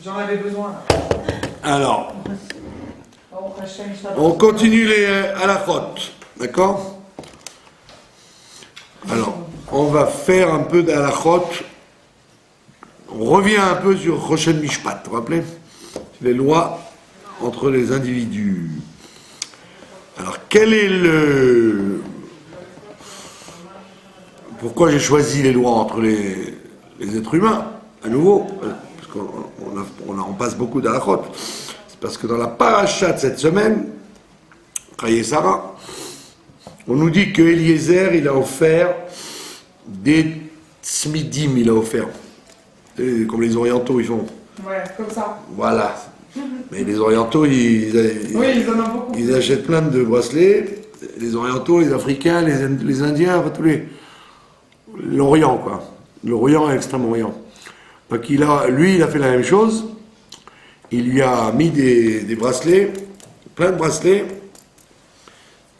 J'en avais besoin. Là. Alors, Oh, Hachem, ça va. on continue les halachot, d'accord? Alors, on va faire un peu d'halachot. On revient un peu sur Choshen Mishpat, vous vous rappelez? Les lois entre les individus. Alors, quel est le... Pourquoi j'ai choisi les lois entre les êtres humains, à nouveau? Parce qu'on passe beaucoup d'halachot. C'est parce que dans la paracha de cette semaine, Chaye Sarah, on nous dit que Eliezer, il a offert des tzmidim, il a offert. Comme les orientaux, ils font. Ouais, comme ça. Voilà. Mais les orientaux, Oui, ils en ont beaucoup. ils achètent plein de bracelets. Les orientaux, les africains, les indiens, enfin, tous les... L'Orient, quoi. L'Orient et l'extrême-orient. Donc lui, il a fait la même chose. Il lui a mis des bracelets, plein de bracelets.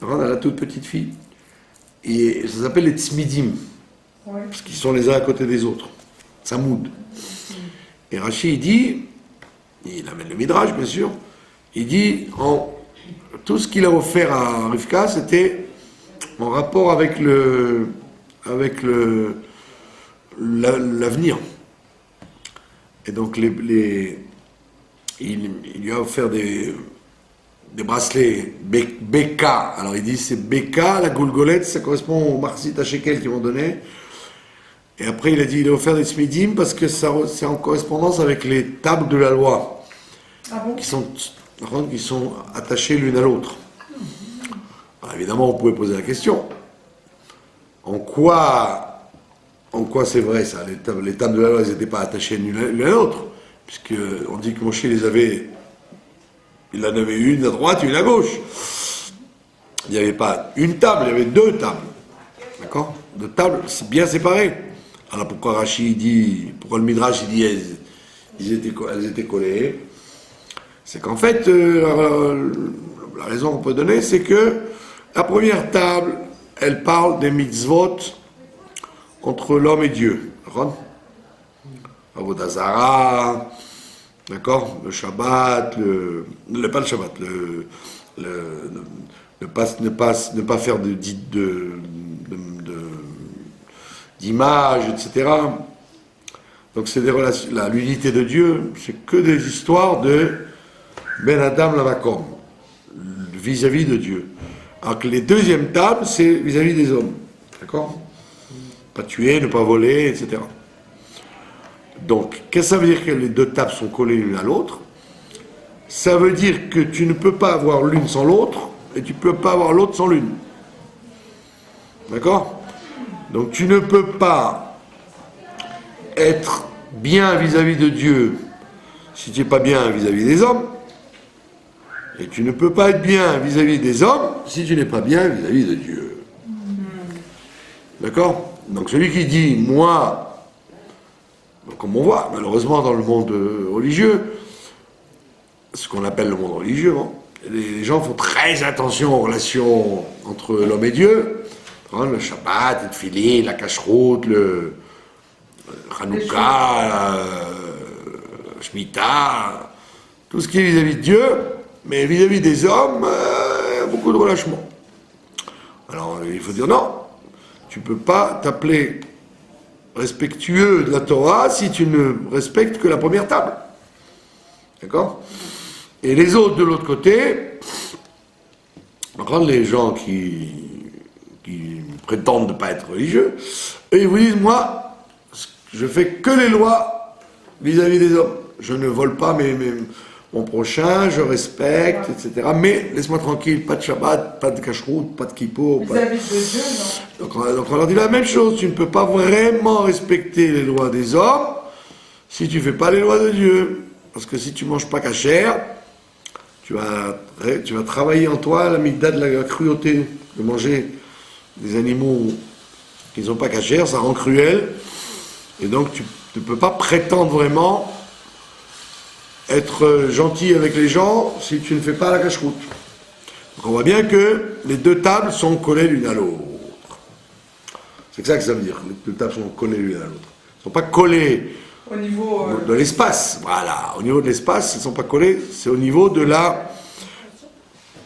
On a la toute petite fille. Et ça s'appelle les tzmidim. Ouais. Parce qu'ils sont les uns à côté des autres. Tsamoud. Et Rashi, il dit, il amène le Midrash, bien sûr, il dit, tout ce qu'il a offert à Rivka, c'était en rapport avec l'avenir. Et donc, il lui a offert des bracelets Beka. Alors, il dit, c'est Beka, la goulgolette, ça correspond au Marsit à Shekel qu'ils m'ont donné. Et après, il a dit, il a offert des Smidim parce que c'est en correspondance avec les tables de la loi. Ah bon? Qui sont attachées l'une à l'autre. Alors, évidemment, vous pouvez poser la question. En quoi c'est vrai ça? Les tables de la loi, elles n'étaient pas attachées l'une à l'autre. Puisqu'on dit que Moshe il en avait une à droite et une à gauche. Il n'y avait pas une table, il y avait deux tables. D'accord? Deux tables bien séparées. Alors pourquoi Rashi dit, pourquoi le Midrash il dit elles étaient collées? C'est qu'en fait, la raison qu'on peut donner, c'est que la première table, elle parle des mitzvot entre l'homme et Dieu. D'accord? Avodah Zarah, d'accord? Le Shabbat, pas le Shabbat, ne pas faire d'images, etc. Donc c'est des relations, l'unité de Dieu, c'est que des histoires de Ben Adam Lamakom, vis-à-vis de Dieu. Alors que les deuxièmes tables, c'est vis-à-vis des hommes. D'accord? Pas tuer, ne pas voler, etc. Donc, qu'est-ce que ça veut dire que les deux tables sont collées l'une à l'autre? Ça veut dire que tu ne peux pas avoir l'une sans l'autre, et tu ne peux pas avoir l'autre sans l'une. D'accord? Donc tu ne peux pas être bien vis-à-vis de Dieu si tu n'es pas bien vis-à-vis des hommes. Et tu ne peux pas être bien vis-à-vis des hommes si tu n'es pas bien vis-à-vis de Dieu. D'accord? Donc celui qui dit, moi, comme on voit, malheureusement dans le monde religieux, ce qu'on appelle le monde religieux, hein, les gens font très attention aux relations entre l'homme et Dieu. Le Shabbat, le Tfilin, la cacheroute, le Hanouka, la Shemitah, tout ce qui est vis-à-vis de Dieu, mais vis-à-vis des hommes, beaucoup de relâchement. Alors il faut dire non, tu ne peux pas t'appeler respectueux de la Torah si tu ne respectes que la première table. D'accord? Et les autres de l'autre côté, les gens qui prétendent ne pas être religieux, et ils vous disent, moi, je fais que les lois vis-à-vis des hommes. Je ne vole pas mon prochain, je respecte, etc. Mais laisse-moi tranquille, pas de Shabbat, pas de cacheroute, pas de kippour. Vis-à-vis de Dieu, non. Donc on leur dit la même chose, tu ne peux pas vraiment respecter les lois des hommes si tu ne fais pas les lois de Dieu. Parce que si tu ne manges pas cachère, tu vas travailler en toi la midda de la cruauté, de manger des animaux qui ne sont pas cachers, ça rend cruel, et donc tu ne peux pas prétendre vraiment être gentil avec les gens si tu ne fais pas la cacheroute. Donc on voit bien que les deux tables sont collées l'une à l'autre. C'est ça que ça veut dire, les deux tables sont collées l'une à l'autre. Elles ne sont pas collées Au niveau... de l'espace. Voilà, au niveau de l'espace, elles ne sont pas collées, c'est au niveau de la...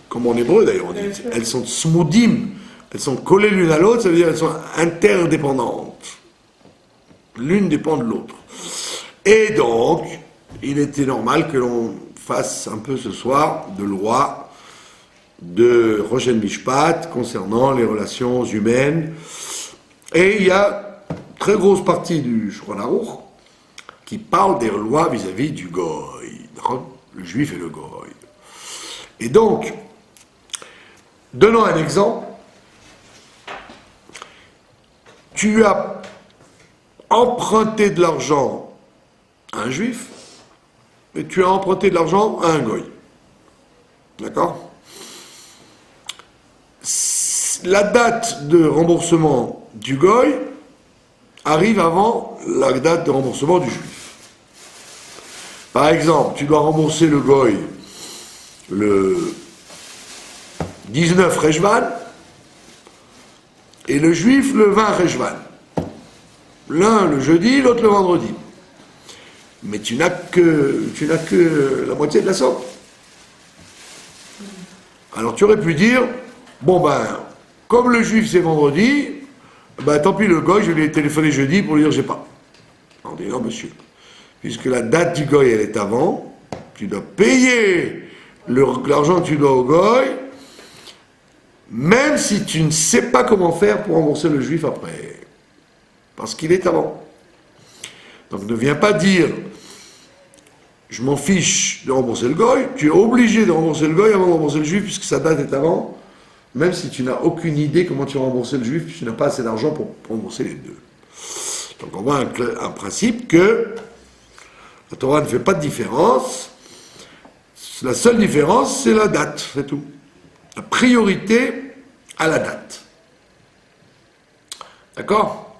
Comme en hébreu d'ailleurs, on dit, elles sont smoudim, elles sont collées l'une à l'autre, ça veut dire qu'elles sont interdépendantes. L'une dépend de l'autre. Et donc, il était normal que l'on fasse un peu ce soir de loi de Rochen Mishpat concernant les relations humaines. Et il y a une très grosse partie du Shulchan Aruch qui parle des lois vis-à-vis du Goy, le juif et le Goy. Et donc, donnons un exemple. Tu as emprunté de l'argent à un juif, et tu as emprunté de l'argent à un Goy. D'accord ? La date de remboursement du Goy arrive avant la date de remboursement du juif. Par exemple, tu dois rembourser le Goy le 19 Rejvan et le juif le 20 Rejvan. L'un le jeudi, l'autre le vendredi. Mais tu n'as que la moitié de la somme. Alors tu aurais pu dire, bon ben, comme le juif c'est vendredi, ben tant pis le Goy, je lui ai téléphoné jeudi pour lui dire j'ai pas. On dit non monsieur, puisque la date du Goy elle est avant, tu dois payer l'argent que tu dois au Goy, même si tu ne sais pas comment faire pour rembourser le juif après. Parce qu'il est avant. Donc ne viens pas dire je m'en fiche de rembourser le Goy, tu es obligé de rembourser le Goy avant de rembourser le juif puisque sa date est avant, même si tu n'as aucune idée comment tu vas rembourser le juif, puisque tu n'as pas assez d'argent pour rembourser les deux. Donc on voit un principe que la Torah ne fait pas de différence. La seule différence, c'est la date, c'est tout. La priorité à la date. D'accord ?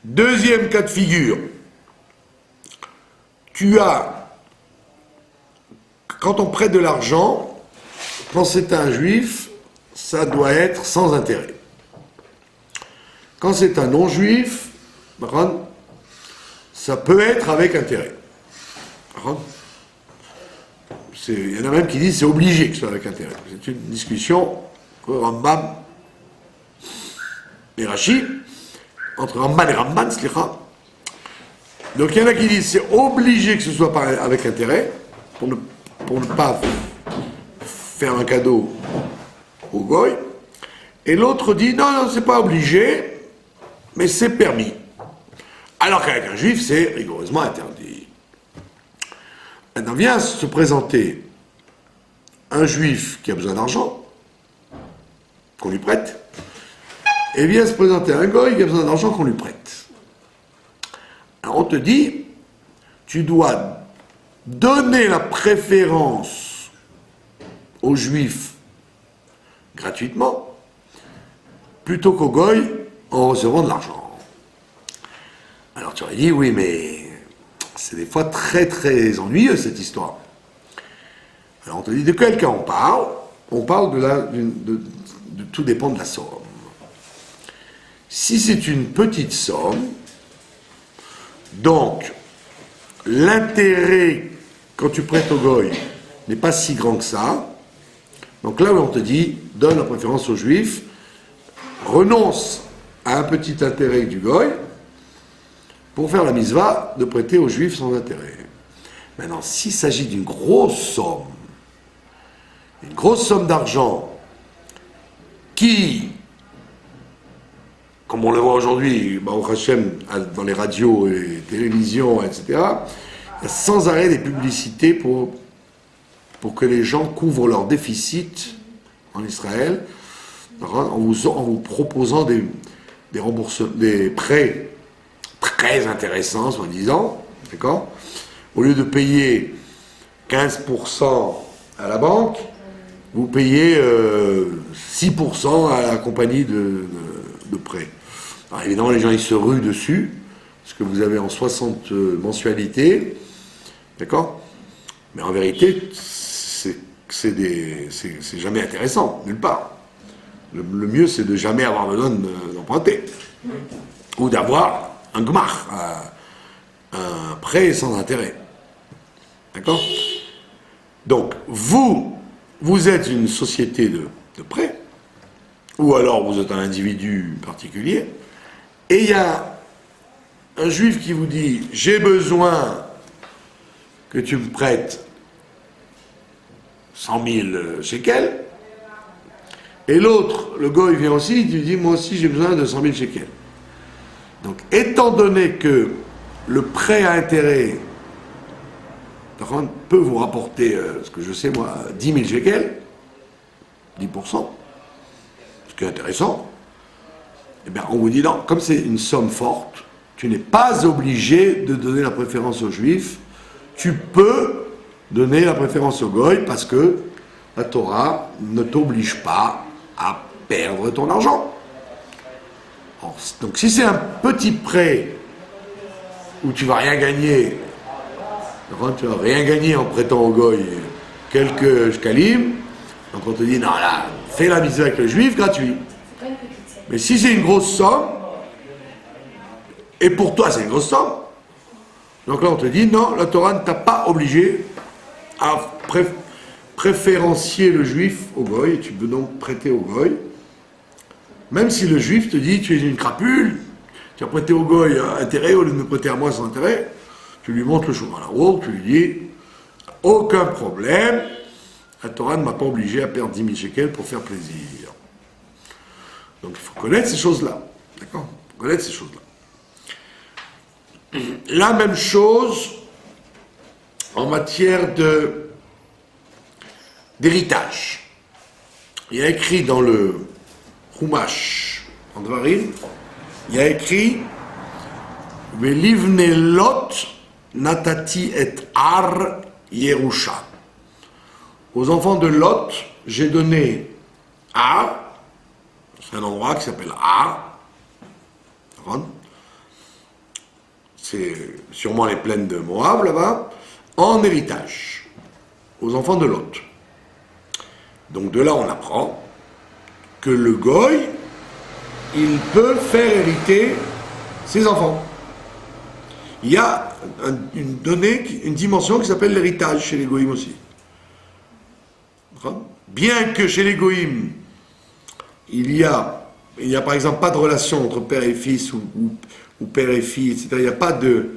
Deuxième cas de figure. Tu as, quand on prête de l'argent, quand c'est un juif, ça doit être sans intérêt. Quand c'est un non-juif, ça peut être avec intérêt. Il y en a même qui disent c'est obligé que ce soit avec intérêt. C'est une discussion entre Rambam et Rashi, entre Ramban et Ramban, slicha. Donc il y en a qui disent c'est obligé que ce soit avec intérêt, pour ne pas faire un cadeau au Goy. Et l'autre dit non, c'est pas obligé, mais c'est permis. Alors qu'avec un juif, c'est rigoureusement interdit. Maintenant vient se présenter un juif qui a besoin d'argent, qu'on lui prête, et vient se présenter un Goy qui a besoin d'argent qu'on lui prête. Alors on te dit, tu dois donner la préférence aux juifs gratuitement, plutôt qu'aux Goy en recevant de l'argent. Alors tu aurais dit, oui, mais c'est des fois très très ennuyeux cette histoire. Alors on te dit, de quel cas on parle ? On parle de tout dépend de la somme. Si c'est une petite somme, donc l'intérêt quand tu prêtes au Goy n'est pas si grand que ça, donc là où on te dit, donne la préférence aux Juifs, renonce à un petit intérêt du Goy pour faire la mitzvah de prêter aux Juifs sans intérêt. Maintenant, s'il s'agit d'une grosse somme d'argent qui, comme on le voit aujourd'hui, Baruch Hashem, dans les radios et télévisions, etc., il y a sans arrêt des publicités pour que les gens couvrent leurs déficits en Israël, en vous proposant des prêts très intéressants, soi-disant, d'accord ? Au lieu de payer 15% à la banque, vous payez 6% à la compagnie de prêt. Alors évidemment, les gens ils se ruent dessus, parce que vous avez en 60 mensualités, d'accord ? Mais en vérité, c'est jamais intéressant, nulle part. Le mieux, c'est de jamais avoir besoin d'emprunter. Ou d'avoir un gmach, un prêt sans intérêt. D'accord? Donc, vous êtes une société de prêt, ou alors vous êtes un individu particulier, et il y a un juif qui vous dit « J'ai besoin que tu me prêtes 100 000 shekels », et l'autre, le goy vient aussi, il dit « Moi aussi j'ai besoin de 100 000 shekels ». Donc, étant donné que le prêt à intérêt peut vous rapporter, ce que je sais moi, 10 000 shekels, 10%, ce qui est intéressant, eh bien, on vous dit non, comme c'est une somme forte, tu n'es pas obligé de donner la préférence aux juifs, tu peux donner la préférence aux goy parce que la Torah ne t'oblige pas à perdre ton argent. Alors, donc si c'est un petit prêt où tu vas rien gagner, tu vas rien gagner en prêtant au goy quelques shkalim, donc on te dit non là, fais la misère avec le juif gratuit. Mais si c'est une grosse somme, et pour toi c'est une grosse somme, donc là on te dit non, la Torah ne t'a pas obligé à préférencier le juif au goy, et tu peux donc prêter au goy, même si le juif te dit tu es une crapule, tu as prêté au goy intérêt au lieu de me prêter à moi sans intérêt, tu lui montres le chemin à la roue, tu lui dis aucun problème, la Torah ne m'a pas obligé à perdre 10 000 shekels pour faire plaisir. Donc il faut connaître ces choses-là. D'accord? Il faut connaître ces choses-là. La même chose en matière d'héritage. Il y a écrit dans le Chumash, en Dvarim, il y a écrit Velivne Lot natati et ar Yerusha. Aux enfants de Lot, j'ai donné Ar, c'est un endroit qui s'appelle Ar, c'est sûrement les plaines de Moab là-bas, en héritage, aux enfants de Lot. Donc de là on apprend que le goy, il peut faire hériter ses enfants. Il y a une donnée, une dimension qui s'appelle l'héritage chez les goïms aussi. Bien que chez les goïms, il y a par exemple pas de relation entre père et fils ou père et fille, etc. Il n'y a pas de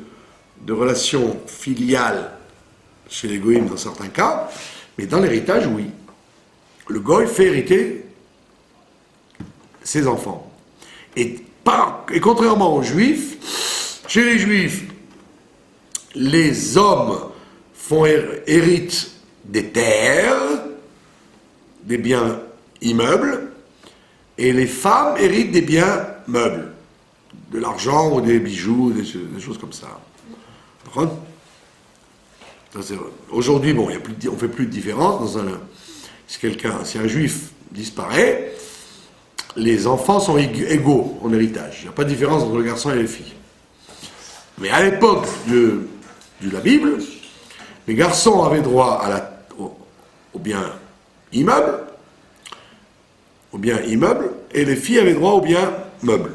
relation filiale chez les goïms dans certains cas, mais dans l'héritage, oui. Le goy fait hériter ses enfants. Et contrairement aux juifs, chez les juifs, les hommes héritent des terres, des biens immeubles, et les femmes héritent des biens meubles, de l'argent ou des bijoux, des choses comme ça. Aujourd'hui, bon, on ne fait plus de différence. Si un juif disparaît, les enfants sont égaux en héritage. Il n'y a pas de différence entre le garçon et les filles. Mais à l'époque de la Bible, les garçons avaient droit au bien immeuble, et les filles avaient droit aux biens meubles,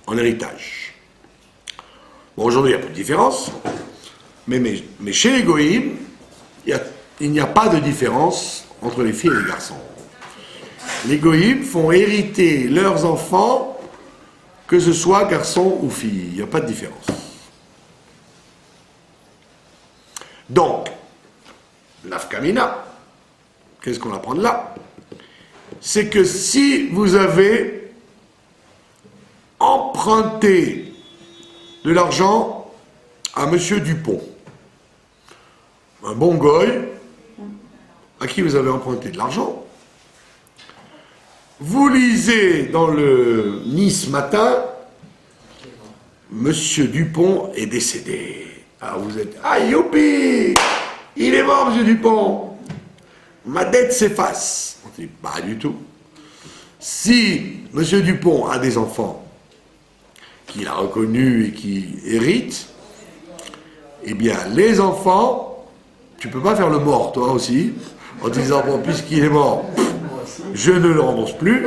en héritage. Bon, aujourd'hui, il n'y a pas de différence, mais chez les goïms, il n'y a pas de différence entre les filles et les garçons. Les goïms font hériter leurs enfants, que ce soit garçon ou fille. Il n'y a pas de différence. Donc, nafkamina, qu'est-ce qu'on apprend de là? C'est que si vous avez emprunté de l'argent à Monsieur Dupont, un bon goy, à qui vous avez emprunté de l'argent, vous lisez dans le Nice Matin, Monsieur Dupont est décédé. Alors vous êtes, ah youpi, il est mort Monsieur Dupont, ma dette s'efface. On dit, pas du tout. Si Monsieur Dupont a des enfants qu'il a reconnus et qui héritent, eh bien les enfants, tu peux pas faire le mort toi aussi, en disant bon puisqu'il est mort, je ne le rembourse plus.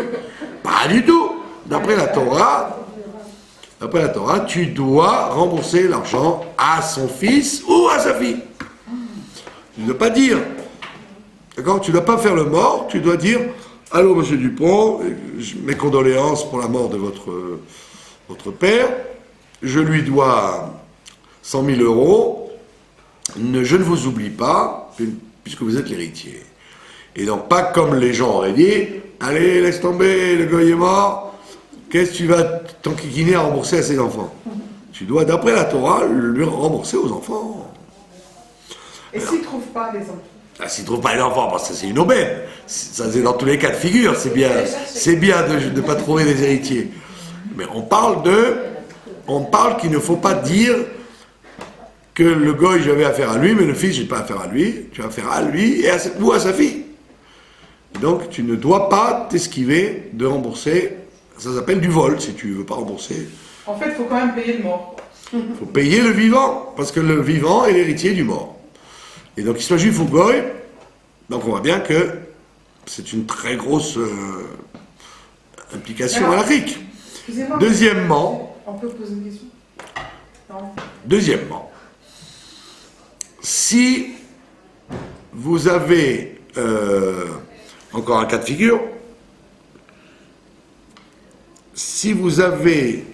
Pas du tout. D'après la Torah, d'après la Torah, tu dois rembourser l'argent à son fils ou à sa fille. Tu ne dois pas dire, d'accord, tu ne dois pas faire le mort, tu dois dire, allô monsieur Dupont, mes condoléances pour la mort de votre père, je lui dois 100 000 euros, je ne vous oublie pas, puisque vous êtes l'héritier. Et donc, pas comme les gens auraient dit, allez, laisse tomber, le goy est mort, qu'est-ce que tu vas t'enquiquiner à rembourser à ses enfants? Tu dois, d'après la Torah, lui rembourser aux enfants. Et s'ils ne trouvent pas les enfants? Ah, s'ils ne trouvent pas les enfants, parce que c'est une aubaine. Ça, c'est dans tous les cas de figure, c'est bien de ne pas trouver des héritiers. Mais on parle qu'il ne faut pas dire que le goy, j'avais affaire à lui, mais le fils, j'ai pas affaire à lui, tu as affaire à lui ou à sa fille. Donc, tu ne dois pas t'esquiver de rembourser, ça s'appelle du vol, si tu ne veux pas rembourser. En fait, il faut quand même payer le mort. Il faut payer le vivant, parce que le vivant est l'héritier du mort. Et donc, qu'il soit juif ou goy, donc on voit bien que c'est une très grosse implication Alors, à l'Afrique. Excusez-moi. Deuxièmement, On peut poser une question? Non. Deuxièmement, si vous avez, encore un cas de figure, si vous avez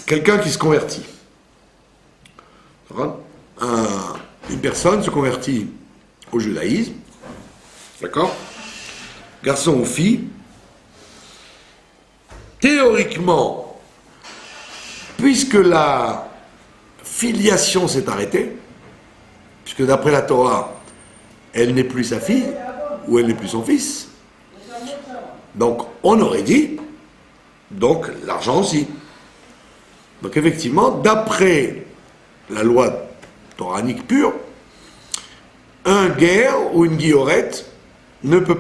quelqu'un qui se convertit, une personne se convertit au judaïsme, d'accord, garçon ou fille, théoriquement, puisque la filiation s'est arrêtée, puisque d'après la Torah, elle n'est plus sa fille, ou elle n'est plus son fils, donc on aurait dit, donc l'argent aussi. Donc effectivement, d'après la loi toranique pure, un guerre ou une guillorette ne pourrait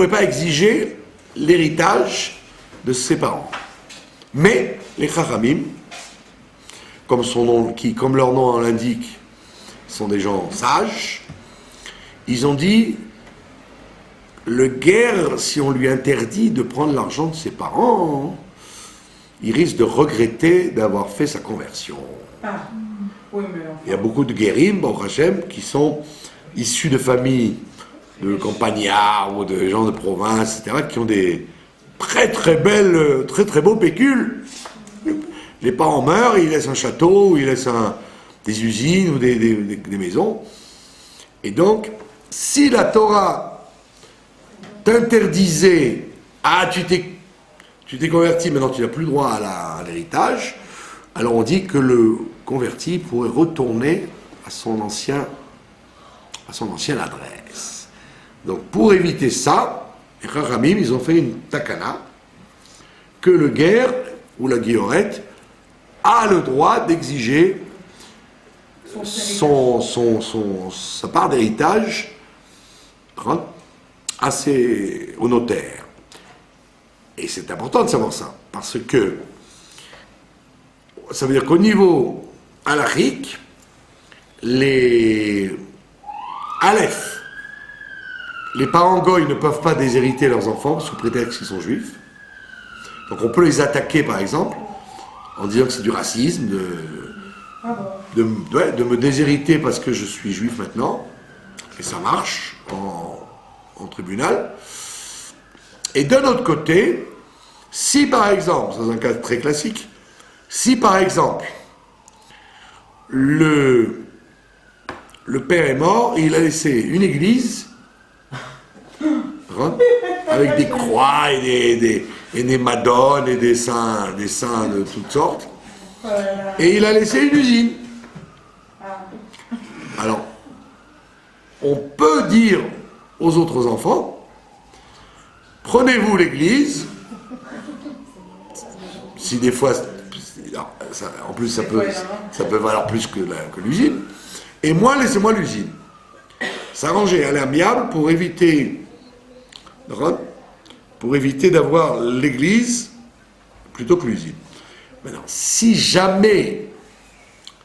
pas exiger l'héritage de ses parents. Mais les Chachamim, comme leur nom l'indique, sont des gens sages, ils ont dit, le guerre, si on lui interdit de prendre l'argent de ses parents, il risque de regretter d'avoir fait sa conversion. Ah. Oui, mais enfin... Il y a beaucoup de guérim, Baruch Hashem, qui sont issus de familles de campagnards ou de gens de province, etc., qui ont des très très belles, très très beaux pécules. Les parents meurent, ils laissent un château, ou ils laissent des usines ou des maisons. Et donc, si la Torah t'interdisait, ah, tu t'es converti, maintenant tu n'as plus droit à l'héritage, alors on dit que le converti pourrait retourner à son ancienne adresse. Donc pour éviter ça, les Chachamim, ils ont fait une takana, que le guerre ou la guillorette a le droit d'exiger sa part d'héritage au notaire. Et c'est important de savoir ça, parce que ça veut dire qu'au niveau halachique, les Aleph, les parents goy ne peuvent pas déshériter leurs enfants sous prétexte qu'ils sont juifs. Donc on peut les attaquer par exemple en disant que c'est du racisme, de me déshériter parce que je suis juif maintenant, et ça marche en tribunal. Et d'un autre côté, si par exemple, c'est un cas très classique, si par exemple le père est mort et il a laissé une église avec des croix et des madones et des saints de toutes sortes, et il a laissé une usine. Alors, on peut dire aux autres enfants, prenez-vous l'église, si des fois, en plus ça peut valoir plus que l'usine, et moi laissez-moi l'usine. S'arranger à l'amiable pour éviter d'avoir l'église plutôt que l'usine. Maintenant, si jamais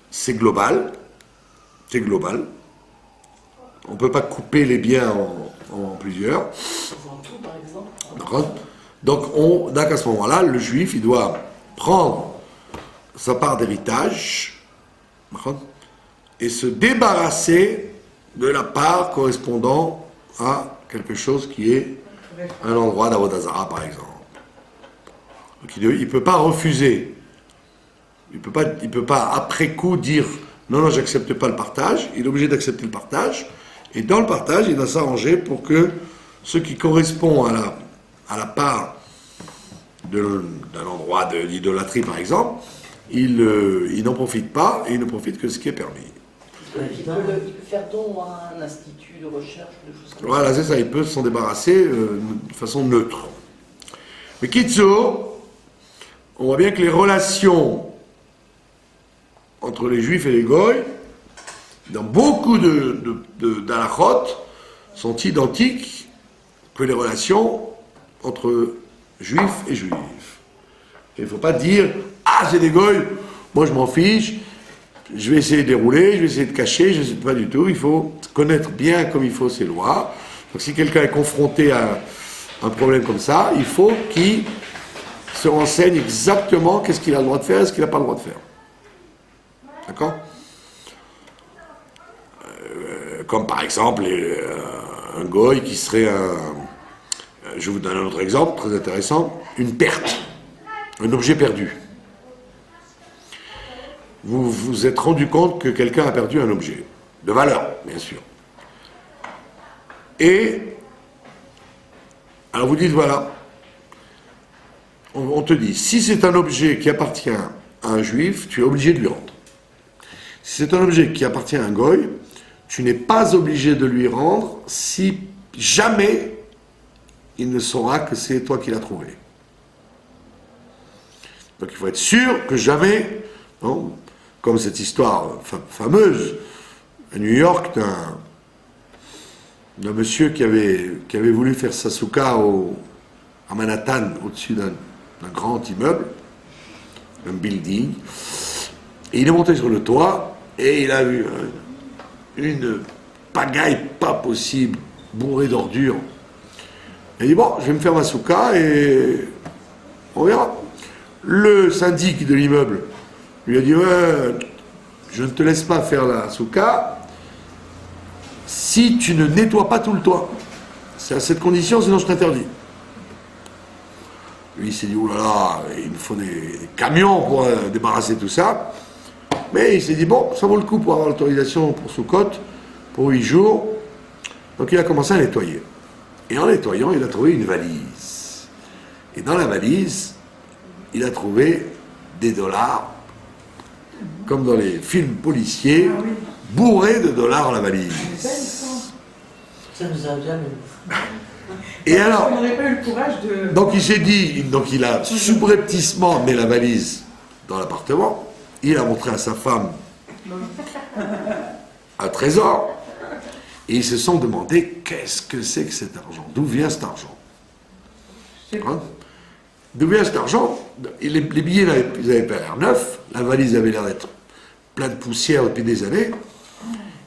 c'est global, on ne peut pas couper les biens en plusieurs. Donc à ce moment-là, le juif, il doit prendre sa part d'héritage, d'accord, et se débarrasser de la part correspondant à quelque chose qui est un endroit d'Avodazara, par exemple. Donc il ne peut pas refuser. Il peut pas après coup dire non, j'accepte pas le partage. Il est obligé d'accepter le partage. Et dans le partage, il doit s'arranger pour que ce qui correspond à la part d'un endroit de l'idolâtrie, par exemple, il n'en profite pas et il ne profite que de ce qui est permis. Il peut faire don à un institut de recherche, de choses comme ça. Voilà, c'est ça, il peut s'en débarrasser de façon neutre. Mais Kitso, on voit bien que les relations entre les juifs et les goïs, dans beaucoup d'halachot, sont identiques que les relations entre juifs et juifs. Il ne faut pas dire « Ah, c'est des goïs, moi je m'en fiche, je vais essayer de les rouler, je vais essayer de cacher, je ne sais pas du tout. » Il faut connaître bien comme il faut ces lois. Donc si quelqu'un est confronté à un problème comme ça, il faut qu'il se renseigne exactement qu'est-ce qu'il a le droit de faire et ce qu'il n'a pas le droit de faire. D'accord ? Comme par exemple un goy qui serait je vous donne un autre exemple très intéressant, une perte, un objet perdu. Vous vous êtes rendu compte que quelqu'un a perdu un objet, de valeur, bien sûr. Et alors vous dites, voilà, on te dit, si c'est un objet qui appartient à un juif, tu es obligé de lui rendre. Si c'est un objet qui appartient à un goy, tu n'es pas obligé de lui rendre si jamais il ne saura que c'est toi qui l'as trouvé. Donc il faut être sûr que jamais, non, comme cette histoire fameuse à New York d'un monsieur qui avait voulu faire sa souka à Manhattan, au-dessus d'un grand immeuble, un building, et il est monté sur le toit et il a vu une pagaille pas possible, bourrée d'ordures. Il dit, bon, je vais me faire ma souka et on verra. Le syndic de l'immeuble lui a dit, ouais, je ne te laisse pas faire la souka si tu ne nettoies pas tout le toit. C'est à cette condition, sinon je t'interdis. Lui, il s'est dit, oh là là, il me faut des camions pour débarrasser tout ça. Mais il s'est dit, bon, ça vaut le coup pour avoir l'autorisation pour Soukot, pour 8 jours. Donc il a commencé à nettoyer. Et en nettoyant, il a trouvé une valise. Et dans la valise, il a trouvé des dollars, comme dans les films policiers, bourrés de dollars la valise. Ça nous a jamais. Et alors, on n'aurait pas eu le courage de... donc il s'est dit, donc il a subrepticement mis la valise dans l'appartement, il a montré à sa femme un trésor, et ils se sont demandé qu'est-ce que c'est que cet argent, d'où vient cet argent, hein? D'où vient cet argent? Les billets, ils n'avaient pas l'air neufs, la valise avait l'air d'être pleine de poussière depuis des années,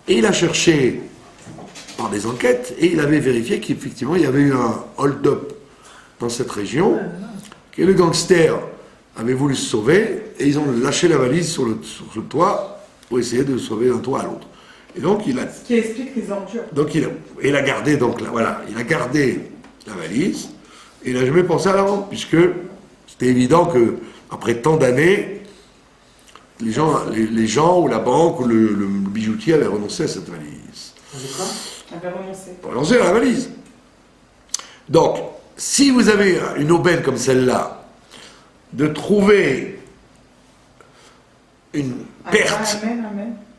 et il a cherché par des enquêtes, et il avait vérifié qu'effectivement il y avait eu un hold-up dans cette région, que le gangster avait voulu se sauver, et ils ont lâché la valise sur le toit pour essayer de sauver d'un toit à l'autre. Et donc il a... Ce qui explique les ordures. Donc il a gardé, donc là, voilà, il a gardé la valise, et il n'a jamais pensé à la vendre, puisque c'était évident que après tant d'années, les gens ou la banque ou le bijoutier avaient renoncé à cette valise. Renoncer à la valise. Donc, si vous avez une aubaine comme celle-là, de trouver une perte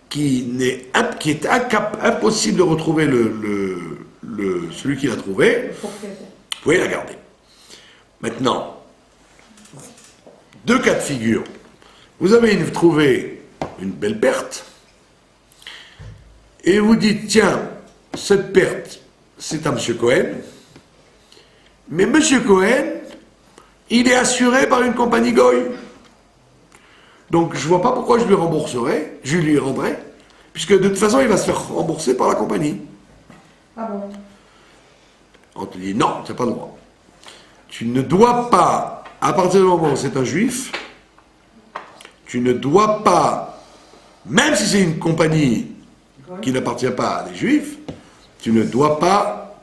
qui est impossible de retrouver celui qui l'a trouvé, vous pouvez la garder. Maintenant, deux cas de figure. Vous avez trouvé une belle perte, et vous dites, tiens, cette perte, c'est à M. Cohen, mais M. Cohen, il est assuré par une compagnie Goy. Donc je ne vois pas pourquoi je lui rendrai, puisque de toute façon, il va se faire rembourser par la compagnie. Ah bon? On te dit, non, tu n'as pas le droit. tu ne dois pas, à partir du moment où c'est un juif, tu ne dois pas, même si c'est une compagnie qui n'appartient pas à des juifs, tu ne dois pas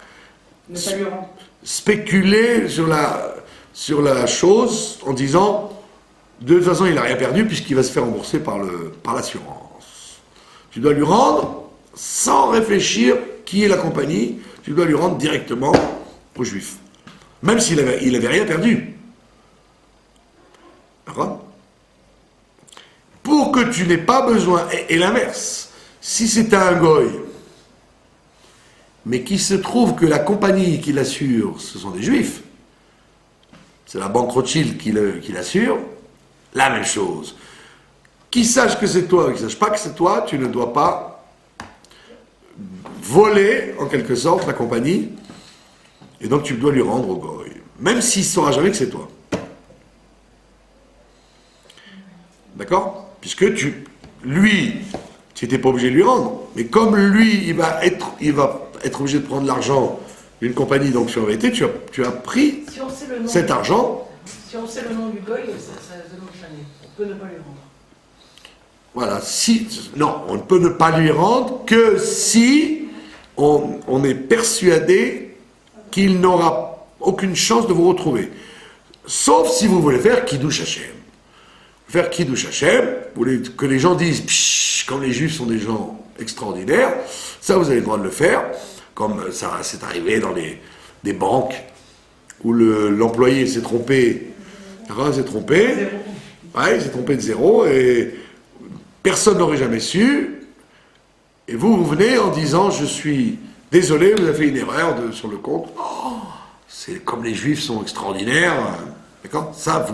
Ne pas lui rendre. spéculer sur la chose en disant de toute façon il n'a rien perdu puisqu'il va se faire rembourser par l'assurance. Tu dois lui rendre sans réfléchir qui est la compagnie, tu dois lui rendre directement au juif. Même s'il avait rien perdu. D'accord ? Pour que tu n'aies pas besoin, et l'inverse, si c'est un goy, mais qu'il se trouve que la compagnie qui l'assure, ce sont des juifs, c'est la banque Rothschild qui l'assure, la même chose. Qui sache que c'est toi, qui ne sache pas que c'est toi, tu ne dois pas voler, en quelque sorte, la compagnie, et donc tu dois lui rendre au goy, même s'il ne saura jamais que c'est toi. D'accord ? Puisque lui, tu n'étais pas obligé de lui rendre, mais comme lui, il va être obligé de prendre l'argent d'une compagnie, donc sur vérité, tu as pris Si on sait le nom, cet argent. si on sait le nom du goy, ça demande jamais. On peut ne pas lui rendre. Voilà, non, on ne peut ne pas lui rendre que si on est persuadé qu'il n'aura aucune chance de vous retrouver. Sauf si vous voulez faire Kiddush Hashem. Faire Kiddush Hashem, vous voulez que les gens disent, pshh, comme les juifs sont des gens extraordinaires, ça vous avez le droit de le faire, comme ça c'est arrivé dans des banques où l'employé s'est trompé, il s'est trompé de zéro, et personne n'aurait jamais su, et vous venez en disant, je suis désolé, vous avez fait une erreur sur le compte. Oh, c'est comme les juifs sont extraordinaires, d'accord ? Ça,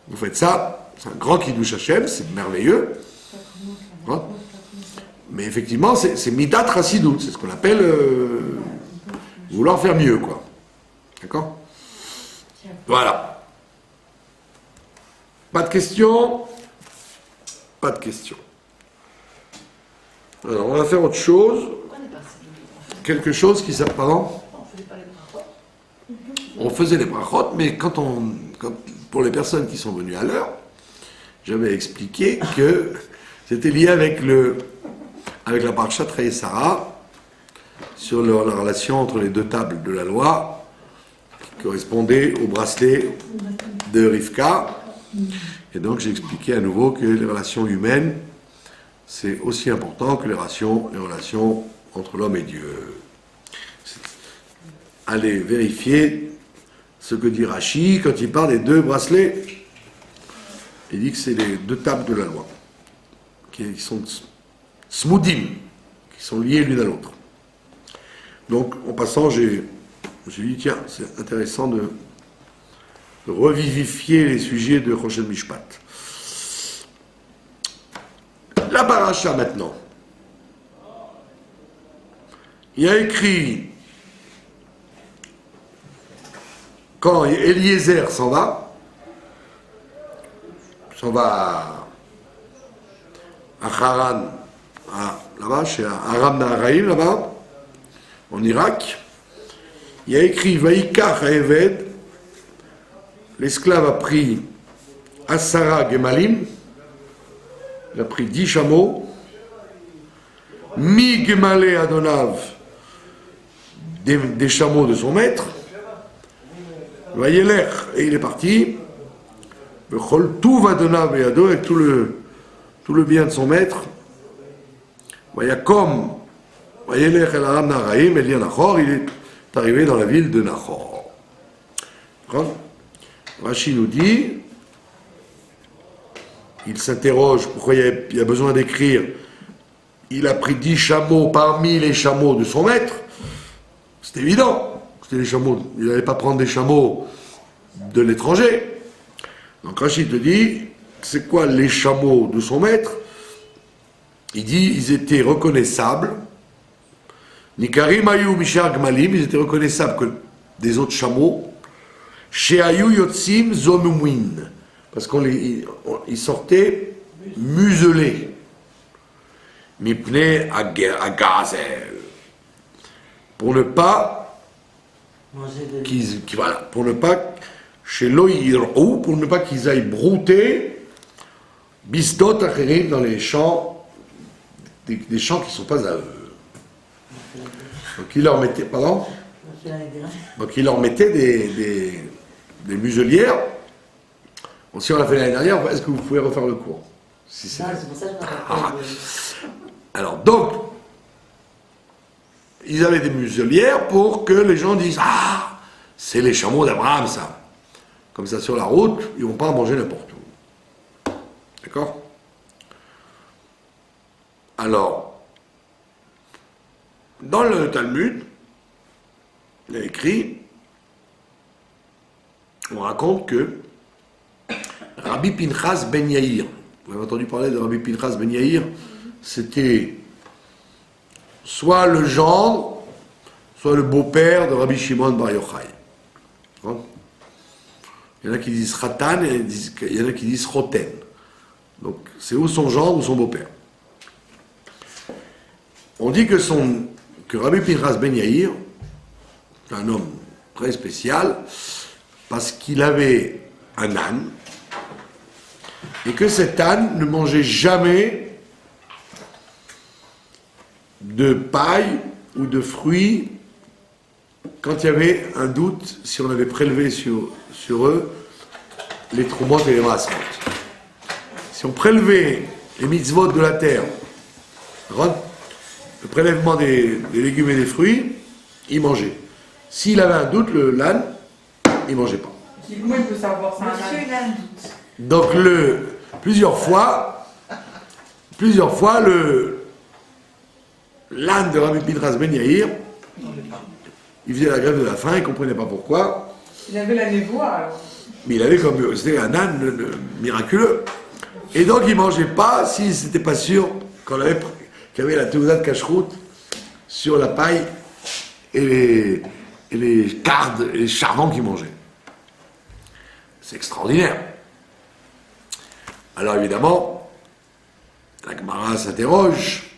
vous faites ça. C'est un grand Kiddush Hashem, c'est merveilleux. Hein? Mais effectivement, c'est Midat Chassidut, c'est ce qu'on appelle vouloir faire mieux, quoi. D'accord ? Voilà. Pas de questions ? Pas de questions. Alors, on va faire autre chose. Pourquoi n'est pas assez Quelque chose qui s'appelle... Pardon ? On ne faisait pas les brachot. On faisait les brachot, mais pour les personnes qui sont venues à l'heure, j'avais expliqué que c'était lié avec la parashat Chayei Sarah sur la relation entre les deux tables de la loi qui correspondaient au bracelet de Rivka. Et donc j'ai expliqué à nouveau que les relations humaines, c'est aussi important que les relations entre l'homme et Dieu. Allez vérifier ce que dit Rashi quand il parle des deux bracelets. Il dit que c'est les deux tables de la loi, qui sont smoudim, qui sont liées l'une à l'autre. Donc, en passant, j'ai dit, tiens, c'est intéressant de revivifier les sujets de Rochel Mishpat. La paracha, maintenant. Il y a écrit, quand Eliezer s'en va à Haran, là-bas, chez Aram Naharaim, là-bas, en Irak, il y a écrit Vaikach Haeved, l'esclave a pris Asara Gemalim, il a pris 10 chameaux, Mi Gemale Adonav, des chameaux de son maître, Vayeler, et il est parti, tout va donner avec tout le bien de son maître. Vayakom, Vayelech el Aram Naharaim, Elia Nachor, il est arrivé dans la ville de Nachor. Rashi nous dit, il s'interroge pourquoi il y a besoin d'écrire. Il a pris 10 chameaux parmi les chameaux de son maître. C'est évident. C'était les chameaux. Il n'allait pas prendre des chameaux de l'étranger. Donc Rachid te dit, c'est quoi les chameaux de son maître ? Il dit, ils étaient reconnaissables. Nikarim ayu mishar gmalim, ils étaient reconnaissables que des autres chameaux. Chez ayu yotzim zomumwin, parce qu'ils sortaient muselés. Mipne agazel, pour ne pas chez Loïrou, pour ne pas qu'ils aillent brouter Bisdot Acherim dans les champs, des champs qui ne sont pas à eux. Donc il leur mettait, pardon? Donc il leur mettait des muselières. Bon, si on l'a fait l'année dernière, est-ce que vous pouvez refaire le cours? Si c'est... Non, c'est pour ça que je n'ai pas Alors donc, ils avaient des muselières pour que les gens disent « Ah, c'est les chameaux d'Abraham, ça !» Comme ça, sur la route, ils ne vont pas en manger n'importe où. D'accord? Alors, dans le Talmud, il y a écrit, on raconte que Rabbi Pinchas ben Yair, vous avez entendu parler de Rabbi Pinchas ben Yair, c'était soit le gendre, soit le beau-père de Rabbi Shimon Bar Yochai. Hein? Il y en a qui disent Ratan et il y en a qui disent Roten. Donc c'est ou son gendre ou son beau-père. On dit que Rabbi Pinchas ben Yair, c'est un homme très spécial, parce qu'il avait un âne, et que cet âne ne mangeait jamais de paille ou de fruits quand il y avait un doute si on avait prélevé sur eux les troumotes et les maasrot. Si on prélevait les mitzvot de la terre, le prélèvement des légumes et des fruits, il mangeait. S'il avait un doute, l'âne, il ne mangeait pas. Comment il peut savoir ça? Monsieur, il a un doute. Donc plusieurs fois, l'âne de Rabbi Pinchas ben Yair, il faisait la grève de la faim, il ne comprenait pas pourquoi. Il avait la névoie, alors. Mais il avait c'était un âne miraculeux. Et donc il ne mangeait pas s'il n'était pas sûr qu'il y avait la théoda de cacheroute sur la paille et les cardes et les charbons qu'il mangeait. C'est extraordinaire. Alors évidemment, la Gemara s'interroge.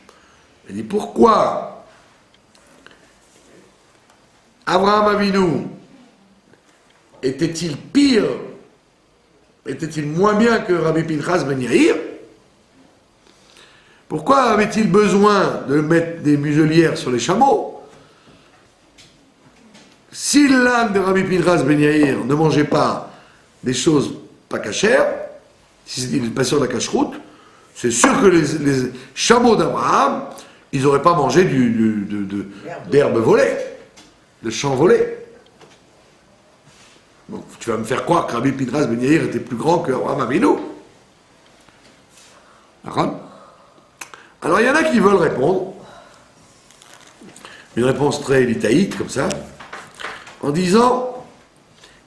Elle dit pourquoi Abraham Avinu était-il pire, était-il moins bien que Rabbi Pinchas ben Yair? Pourquoi avait-il besoin de mettre des muselières sur les chameaux? Si l'âne de Rabbi Pinchas ben Yair ne mangeait pas des choses pas cachères, si c'était une passion de la cacheroute, c'est sûr que les chameaux d'Abraham, ils n'auraient pas mangé d'herbe volée, de champs volés. Donc tu vas me faire croire que Rabbi Pinchas ben Yair était plus grand que Abraham Avinu. D'accord? Alors il y en a qui veulent répondre, une réponse très litaïque comme ça, en disant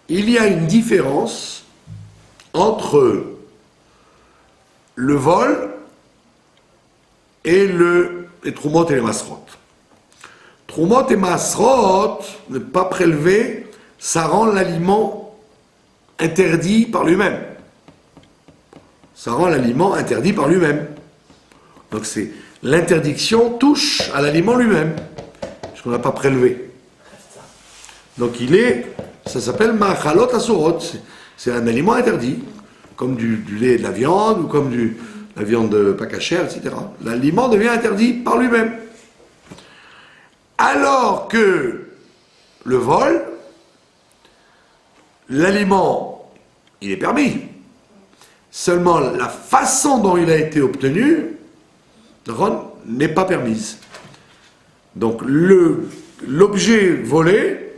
il y a une différence entre le vol et les troumot et les masrot. Troumot et masrot, ne pas prélever, ça rend l'aliment interdit par lui-même. Ça rend l'aliment interdit par lui-même. Donc l'interdiction touche à l'aliment lui-même, puisqu'on n'a pas prélevé. Donc ça s'appelle ma'achalot asurot, c'est un aliment interdit, comme du lait et de la viande, ou comme la viande pas cachère, etc. L'aliment devient interdit par lui-même. Alors que le vol, l'aliment, il est permis. Seulement la façon dont il a été obtenu n'est pas permise. Donc l'objet volé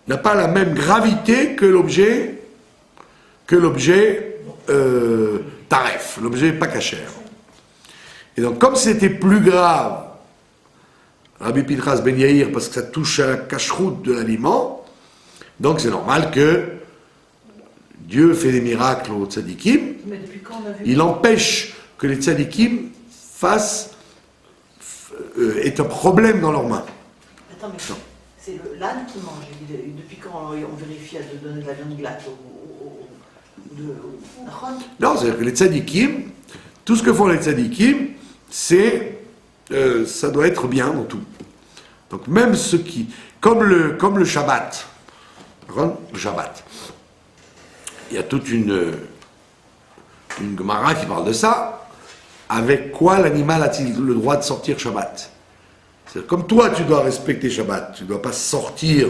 n'a pas la même gravité que l'objet taref, l'objet pas cachère. Et donc comme c'était plus grave, Rabbi Pinchas ben Yair, parce que ça touche à la cacheroute de l'aliment, donc c'est normal que Dieu fait des miracles aux tzadikim, Mais depuis quand on a vu il empêche que les tzadikim aient un problème dans leurs mains. Attends, mais c'est l'âne qui mange. Depuis quand on vérifie de donner de la viande glace Non, c'est-à-dire que les tzadikim, tout ce que font les tzadikim, c'est ça doit être bien dans tout. Donc même ceux qui, comme le Shabbat, le Shabbat, il y a toute une Gemara qui parle de ça. Avec quoi l'animal a-t-il le droit de sortir Shabbat? C'est comme toi, tu dois respecter Shabbat. Tu ne dois pas sortir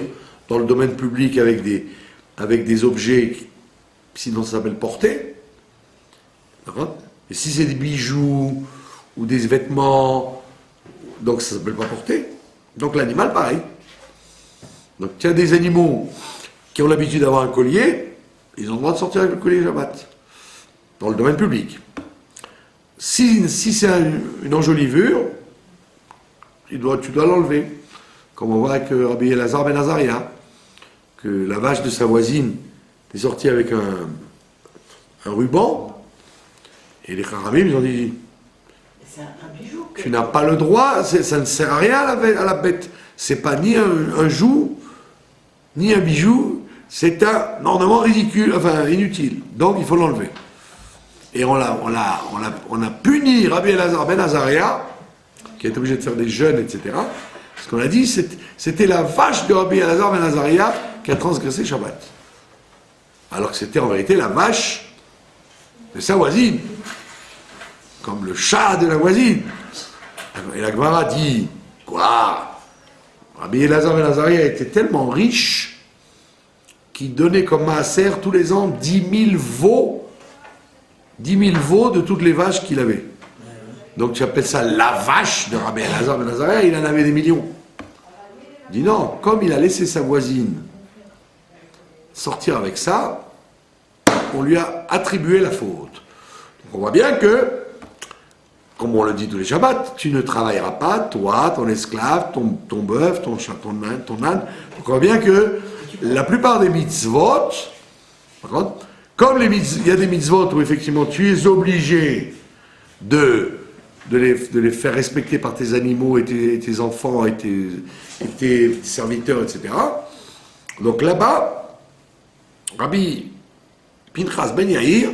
dans le domaine public avec des objets, sinon ça s'appelle porter. D'accord? Et si c'est des bijoux ou des vêtements, donc ça ne s'appelle pas porter. Donc l'animal, pareil. Donc il y a des animaux qui ont l'habitude d'avoir un collier, ils ont le droit de sortir avec le collier Shabbat, dans le domaine public. Si c'est une enjolivure, tu dois l'enlever. Comme on voit avec Rabbi Elazar ben Azaria, que la vache de sa voisine est sortie avec un ruban, et les Kharamim, ils ont dit, C'est un bijou. tu n'as pas le droit, ça ne sert à rien à la bête. C'est pas ni un joug, ni un bijou, c'est un ornement ridicule, enfin inutile. Donc il faut l'enlever. Et on a puni Rabbi Elazar ben Azaria, qui est obligé de faire des jeûnes, etc. Parce qu'on a dit, c'était la vache de Rabbi Elazar ben Azaria qui a transgressé Shabbat. Alors que c'était en vérité la vache de sa voisine. Comme le chat de la voisine. Et la Gemara dit, quoi? Rabbi Elazar ben Azaria était tellement riche qu'il donnait comme maaser tous les ans 10 000 veaux de toutes les vaches qu'il avait. Donc tu appelles ça la vache de Rabbi Elazar ben Azaria, il en avait des millions. Il dit non, comme il a laissé sa voisine sortir avec ça, on lui a attribué la faute. Donc on voit bien que, comme on le dit tous les Shabbats, tu ne travailleras pas, toi, ton esclave, ton bœuf, ton chat, ton âne. Donc on voit bien que la plupart des mitzvot, par contre, comme il y a des mitzvot où effectivement tu es obligé de les faire respecter par tes animaux et tes enfants et tes serviteurs, etc. Donc là-bas, Rabbi Pinchas ben Yair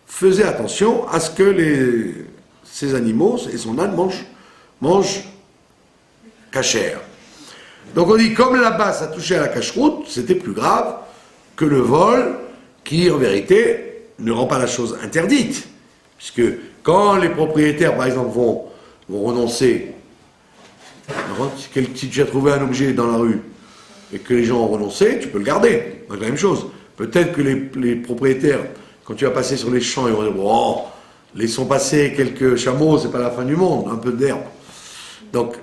faisait attention à ce que ces animaux et son âne mangent cachère. Donc on dit, comme là-bas ça touchait à la cacheroute, c'était plus grave que le vol qui, en vérité, ne rend pas la chose interdite. Puisque quand les propriétaires, par exemple, vont renoncer, si tu as trouvé un objet dans la rue et que les gens ont renoncé, tu peux le garder. C'est la même chose. Peut-être que les propriétaires, quand tu vas passer sur les champs, ils vont dire, bon, laissons passer quelques chameaux, c'est pas la fin du monde, un peu d'herbe. Donc,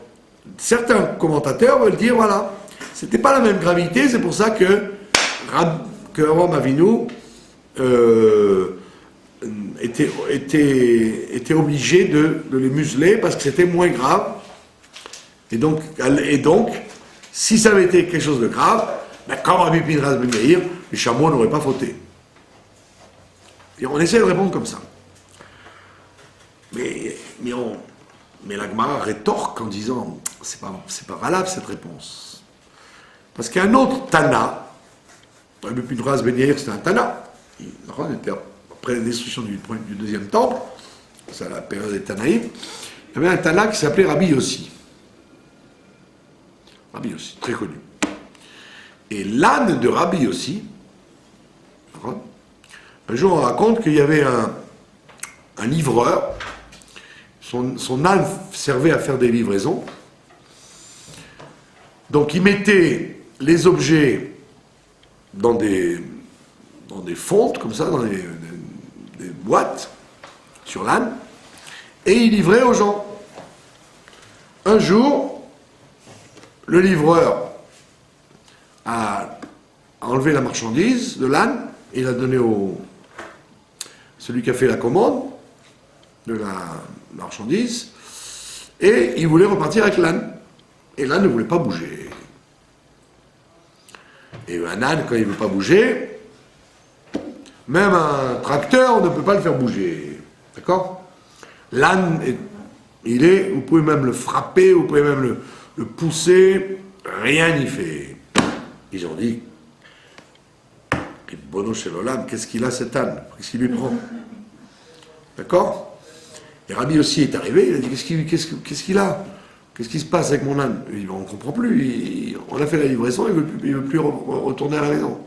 certains commentateurs veulent dire, voilà, c'était pas la même gravité, c'est pour ça que Avraham Avinu était obligé de les museler parce que c'était moins grave. Et donc, si ça avait été quelque chose de grave, ben, comme Rabbi Pinchas ben Yair, les chameaux n'auraient pas fauté. Et on essaie de répondre comme ça. Mais la Gemara rétorque en disant, c'est pas valable cette réponse. Parce qu'il y a un autre Tana, Rabbi Pinchas ben Yair, c'était un Tana. Il était après la destruction du deuxième temple, c'est la période des Tanaïm, il y avait un Tana qui s'appelait Rabbi Yossi. Rabbi Yossi, très connu. Et l'âne de Rabbi Yossi, un jour on raconte qu'il y avait un livreur, son âne servait à faire des livraisons, donc il mettait les objets dans des fontes, comme ça, dans des boîtes, sur l'âne, et il livrait aux gens. Un jour, le livreur a enlevé la marchandise de l'âne, et l'a donné celui qui a fait la commande de la marchandise, et il voulait repartir avec l'âne. Et l'âne ne voulait pas bouger. Et un âne, quand il ne veut pas bouger, même un tracteur ne peut pas le faire bouger. D'accord? L'âne, vous pouvez même le frapper, vous pouvez même le pousser, rien n'y fait. Ils ont dit, Bono chez l'Olam, qu'est-ce qu'il a cet âne? Qu'est-ce qu'il lui prend? D'accord? Et Rabbi aussi est arrivé, il a dit, qu'est-ce qu'il a? Qu'est-ce qui se passe avec mon âne? Il dit, on ne comprend plus, on a fait la livraison, il ne veut plus retourner à la maison.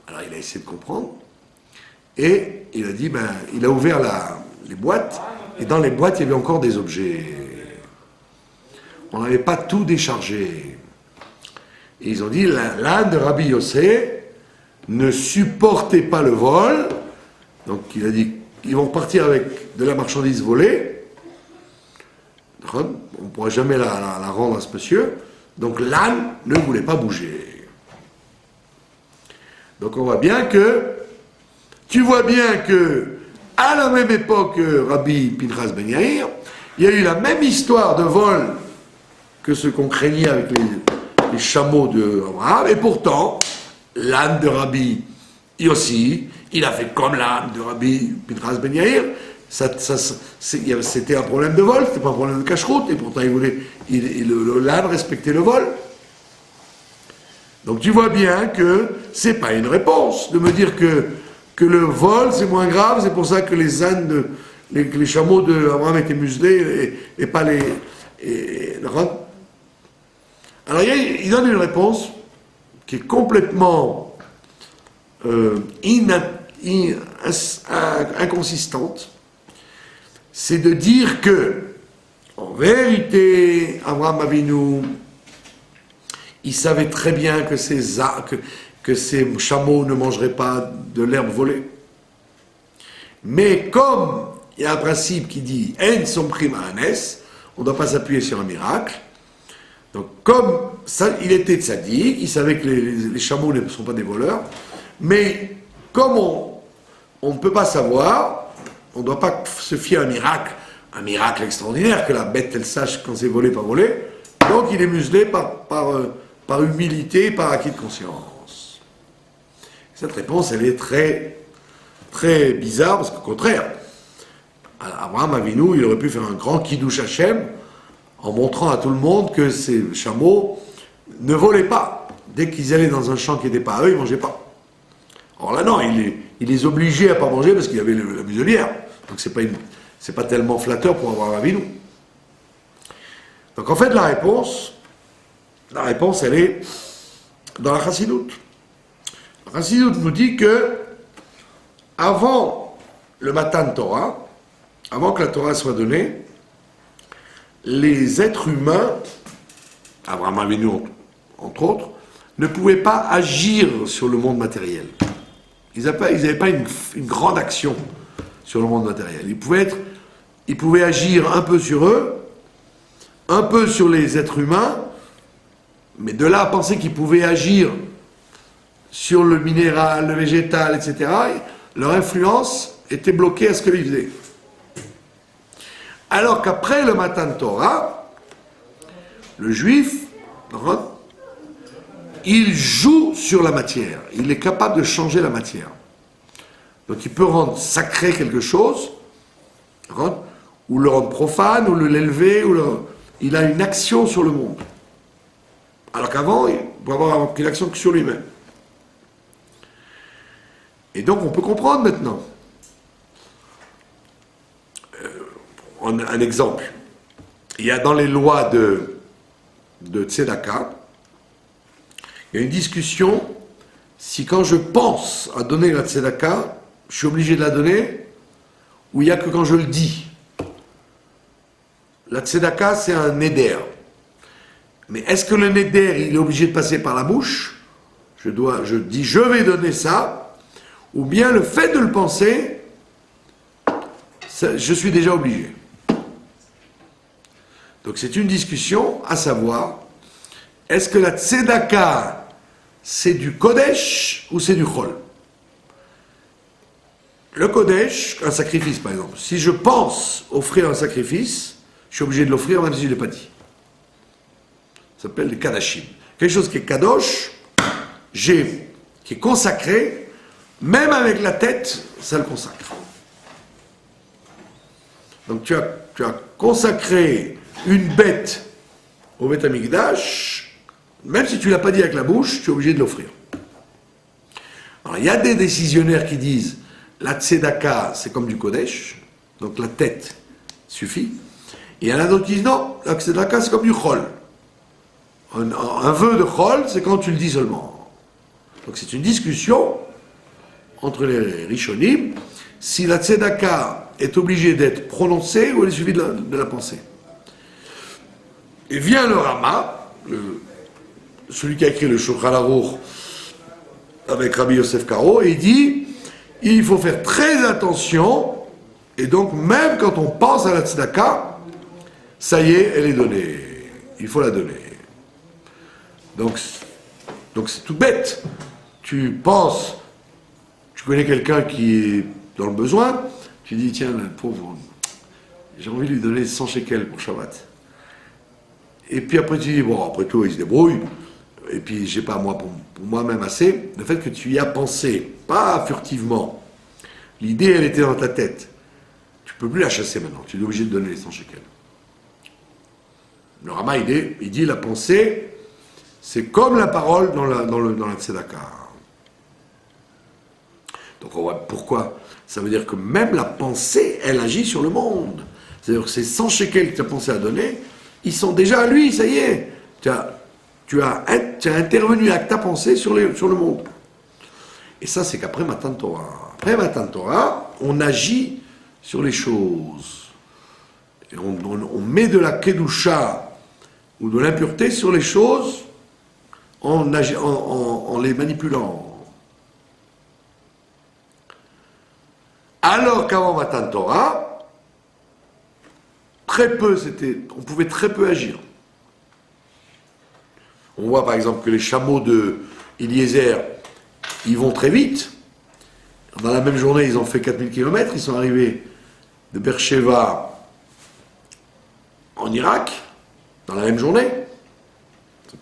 Alors il a essayé de comprendre, et il a dit, il a ouvert les boîtes, et dans les boîtes, il y avait encore des objets. On n'avait pas tout déchargé. Et ils ont dit, l'âne de Rabbi Yossé ne supportait pas le vol, donc il a dit, ils vont partir avec de la marchandise volée, on ne pourra jamais la rendre à ce monsieur, donc l'âne ne voulait pas bouger. Donc on voit bien que, à la même époque que Rabbi Pinchas Ben Yair, il y a eu la même histoire de vol que ce qu'on craignait avec les chameaux d'Abraham, et pourtant, l'âne de Rabbi Yossi, il a fait comme l'âne de Rabbi Pinchas Ben Yair. C'était un problème de vol, c'était pas un problème de cache-route, et pourtant l'âne respectait le vol. Donc tu vois bien que c'est pas une réponse de me dire que le vol c'est moins grave, c'est pour ça que les ânes, les chameaux d'Abraham étaient muselés et pas les. Alors il donne une réponse qui est complètement inconsistante. C'est de dire que, en vérité, Abraham Avinu, il savait très bien que ces chameaux ne mangeraient pas de l'herbe volée. Mais comme il y a un principe qui dit « En somprim ha'anes », on ne doit pas s'appuyer sur un miracle. Donc comme ça, il était tzaddik, il savait que les chameaux ne sont pas des voleurs, mais comme on ne peut pas savoir, on ne doit pas se fier à un miracle extraordinaire, que la bête elle sache quand c'est volé, pas volé, donc il est muselé par humilité, par acquis de conscience. Cette réponse, elle est très, très bizarre, parce qu'au contraire, Abraham Avinu, il aurait pu faire un grand Kiddush Hashem, en montrant à tout le monde que ces chameaux ne volaient pas. Dès qu'ils allaient dans un champ qui n'était pas à eux, ils ne mangeaient pas. Or là, non, il les obligeait à ne pas manger parce qu'il y avait la muselière. Donc c'est pas tellement flatteur pour Abraham Avinu. Donc en fait, la réponse, elle est dans la Chassidoute. La Chassidoute nous dit que avant le Matan Torah, avant que la Torah soit donnée, les êtres humains, Abraham Avinu entre autres, ne pouvaient pas agir sur le monde matériel. Ils n'avaient pas une grande action sur le monde matériel. Ils pouvaient agir un peu sur eux, un peu sur les êtres humains, mais de là à penser qu'ils pouvaient agir sur le minéral, le végétal, etc., leur influence était bloquée à ce qu'ils faisaient. Alors qu'après le Matan Torah, le juif, il joue sur la matière. Il est capable de changer la matière. Donc il peut rendre sacré quelque chose, ou le rendre profane, ou l'élever, il a une action sur le monde. Alors qu'avant, il peut avoir une action que sur lui-même. Et donc on peut comprendre maintenant. Un exemple. Il y a dans les lois de Tzedaka, il y a une discussion si quand je pense à donner la Tzedaka, je suis obligé de la donner, ou il n'y a que quand je le dis. La Tzedaka, c'est un neder. Mais est-ce que le neder, il est obligé de passer par la bouche? Je dis je vais donner ça, ou bien le fait de le penser, je suis déjà obligé. Donc c'est une discussion à savoir, est-ce que la tzedaka c'est du kodesh ou c'est du chol? Le kodesh, un sacrifice par exemple, si je pense offrir un sacrifice, je suis obligé de l'offrir même si je ne l'ai pas dit. Ça s'appelle les kadashim. Quelque chose qui est kadosh, qui est consacré, même avec la tête, ça le consacre. Donc tu as consacré une bête au Beth Amikdash, même si tu ne l'as pas dit avec la bouche, tu es obligé de l'offrir. Alors il y a des décisionnaires qui disent la tzedaka c'est comme du kodesh, donc la tête suffit. Et il y en a d'autres qui disent non, la tzedaka c'est comme du chol. Un vœu de chol, c'est quand tu le dis seulement. Donc c'est une discussion entre les Rishonim, si la tzedaka est obligée d'être prononcée ou elle est suivie de la pensée. Et vient le Rama, celui qui a écrit le Shulchan Aruch avec Rabbi Yosef Karo, et il dit, il faut faire très attention, et donc même quand on pense à la tzedaka, ça y est, elle est donnée. Il faut la donner. Donc c'est tout bête. Tu penses, tu connais quelqu'un qui est dans le besoin, tu dis, tiens, le pauvre, j'ai envie de lui donner 100 shekels pour Shabbat. Et puis après tu dis, bon, après tout, il se débrouille, et puis j'ai pas moi pour moi-même assez. Le fait que tu y as pensé, pas furtivement, l'idée elle était dans ta tête, tu peux plus la chasser maintenant, tu es obligé de donner les 100 shekels. Le Rama il dit la pensée, c'est comme la parole dans la tzedaka. Donc on voit pourquoi. Ça veut dire que même la pensée, elle agit sur le monde. C'est-à-dire que ces 100 shekels que tu as pensé à donner, ils sont déjà à lui, ça y est. Tu as intervenu avec ta pensée sur le monde. Et ça, c'est qu'après Matan Torah. Après Matan Torah, on agit sur les choses. Et on met de la kedusha ou de l'impureté sur les choses en les manipulant. Alors qu'avant Matan Torah, on pouvait très peu agir. On voit par exemple que les chameaux de Eliezer, ils vont très vite. Dans la même journée, ils ont fait 4000 km, ils sont arrivés de Beersheba en Irak, dans la même journée.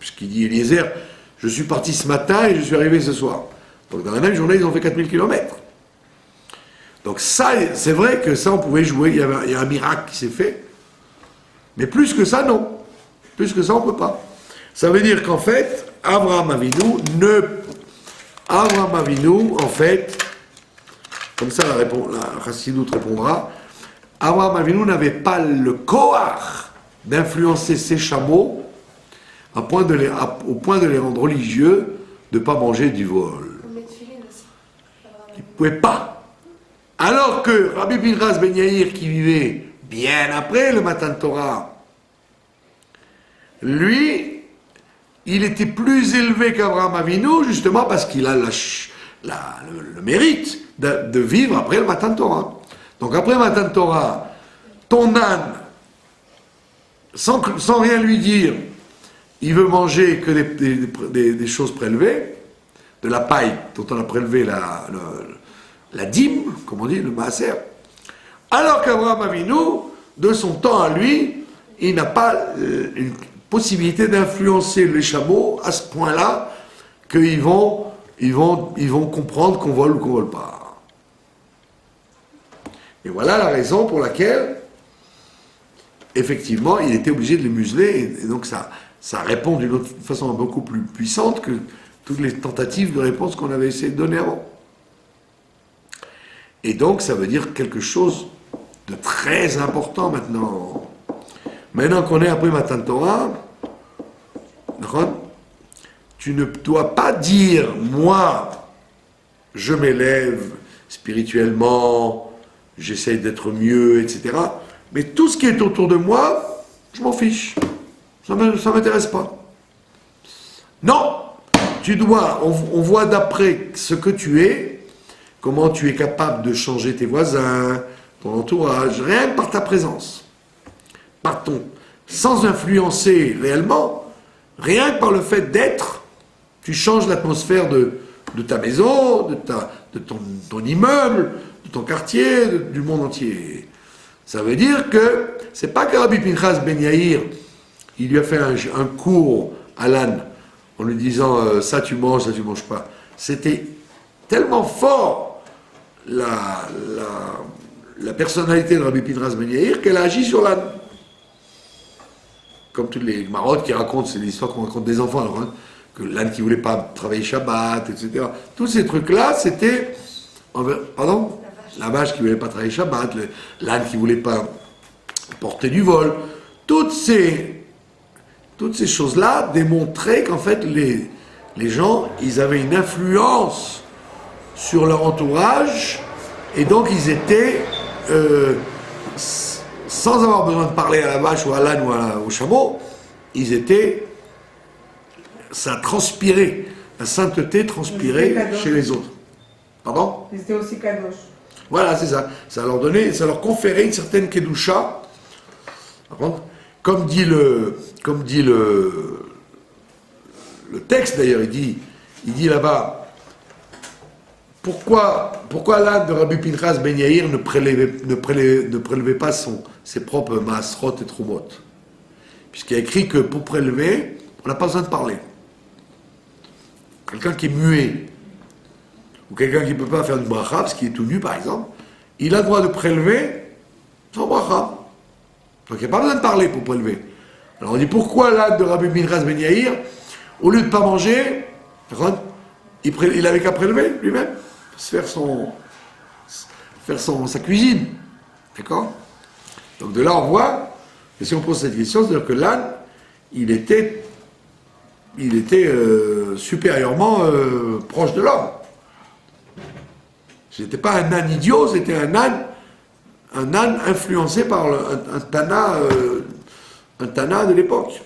Puisqu'il dit Eliezer, je suis parti ce matin et je suis arrivé ce soir. Donc dans la même journée, ils ont fait 4000 km. Donc ça, c'est vrai que ça, on pouvait jouer, il y a un miracle qui s'est fait. Mais plus que ça, non. Plus que ça, on ne peut pas. Ça veut dire qu'en fait, Abraham Avinu, en fait, comme ça la Chassidoute répondra, Abraham Avinu n'avait pas le koach d'influencer ses chameaux au point de les rendre religieux, de ne pas manger du vol. Il ne pouvait pas. Alors que Rabbi Pinchas Ben Yair, qui vivait bien après le Matan Torah, lui, il était plus élevé qu'Abraham Avinu, justement parce qu'il a le mérite de vivre après le Matan Torah. Donc après le Matan Torah, ton âne, sans rien lui dire, il veut manger que des choses prélevées, de la paille dont on a prélevé la dîme, comme on dit, le maaser. Alors qu'Abraham Avinu, de son temps à lui, il n'a pas une possibilité d'influencer les chameaux à ce point-là qu'ils vont comprendre qu'on vole ou qu'on vole pas. Et voilà la raison pour laquelle, effectivement, il était obligé de les museler, et donc ça répond d'une autre façon beaucoup plus puissante que toutes les tentatives de réponse qu'on avait essayé de donner avant. Et donc, ça veut dire quelque chose de très important maintenant. Maintenant qu'on est après Matan Torah, tu ne dois pas dire, moi, je m'élève spirituellement, j'essaye d'être mieux, etc. Mais tout ce qui est autour de moi, je m'en fiche. Ça ne m'intéresse pas. Non, tu dois, on voit d'après ce que tu es, comment tu es capable de changer tes voisins, ton entourage, rien que par ta présence. Sans influencer réellement, rien que par le fait d'être, tu changes l'atmosphère de ta maison, de ton immeuble, de ton quartier, du monde entier. Ça veut dire que, c'est pas que Rabbi Pinchas Ben Yair, il lui a fait un cours à l'âne, en lui disant ça tu manges pas. C'était tellement fort la personnalité de Rabbi Pinchas Ben Yair qu'elle a agi sur l'âne. Comme toutes les marottes qui racontent, c'est l'histoire qu'on raconte des enfants, alors, que l'âne qui voulait pas travailler Shabbat, etc. Tous ces trucs-là, c'était... Pardon ? La vache qui voulait pas travailler Shabbat, l'âne qui voulait pas porter du vol. Toutes ces choses-là démontraient qu'en fait, les gens, ils avaient une influence sur leur entourage, et donc ils étaient, sans avoir besoin de parler à la vache ou à l'âne ou au chameau, ça transpirait, la sainteté transpirait chez les autres. Pardon? Ils étaient aussi kadosh. Voilà, c'est ça. Ça leur conférait une certaine kedusha. Comme dit le texte d'ailleurs, il dit là-bas, pourquoi l'âne de Rabbi Pinchas Ben Yair ne prélevait pas ses propres maasrot et trumot? Puisqu'il y a écrit que pour prélever, on n'a pas besoin de parler. Quelqu'un qui est muet, ou quelqu'un qui ne peut pas faire une bracha, parce qu'il est tout nu par exemple, il a le droit de prélever sans bracha. Donc il n'y a pas besoin de parler pour prélever. Alors on dit pourquoi l'âne de Rabbi Pinchas Ben Yair, au lieu de ne pas manger, il avait qu'à prélever lui-même, faire sa cuisine. D'accord? Donc de là on voit, et si on pose cette question, c'est-à-dire que l'âne, il était supérieurement proche de l'homme. C'était pas un âne idiot, c'était un âne influencé par un Tana de l'époque.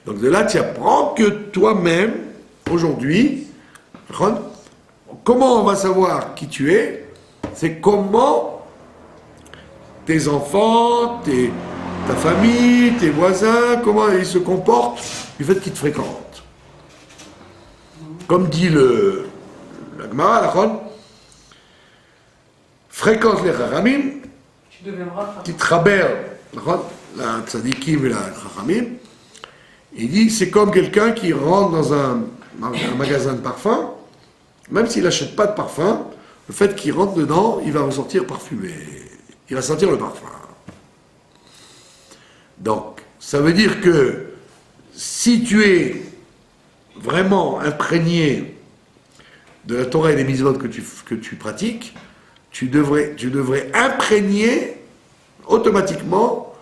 Donc de là, tu apprends que toi-même, aujourd'hui, comment on va savoir qui tu es? C'est comment tes enfants, ta famille, tes voisins, comment ils se comportent du fait qu'ils te fréquentent. Comme dit la Gemara, fréquente les Chachamim, Tu deviendras qui trabersent la tzadikim et la Chachamim. Il dit c'est comme quelqu'un qui rentre dans un magasin de parfum, même s'il n'achète pas de parfum, le fait qu'il rentre dedans, il va ressortir parfumé. Il va sentir le parfum. Donc, ça veut dire que si tu es vraiment imprégné de la Torah et des mitzvot que tu pratiques, tu devrais imprégner automatiquement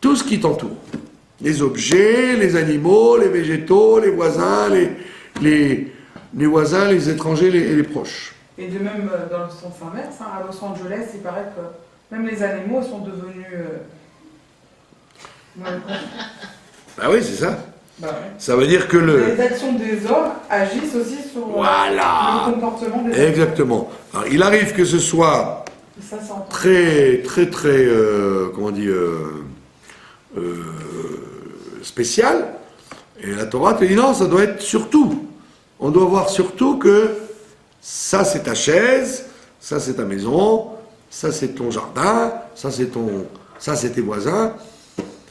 tout ce qui t'entoure. Les objets, les animaux, les végétaux, les voisins, les voisins, les étrangers et les proches. Et de même dans le sens inverse, à Los Angeles, il paraît que même les animaux sont devenus... Ah oui, c'est ça. Bah ouais. Ça veut dire que Les actions des hommes agissent aussi sur voilà. le comportement des hommes. Exactement. Alors, il arrive que ce soit Ça, c'est important. très, comment on dit, spécial. Et la Torah te dit non, ça doit être surtout. On doit voir surtout que ça c'est ta chaise, ça c'est ta maison, ça c'est ton jardin, ça c'est tes voisins.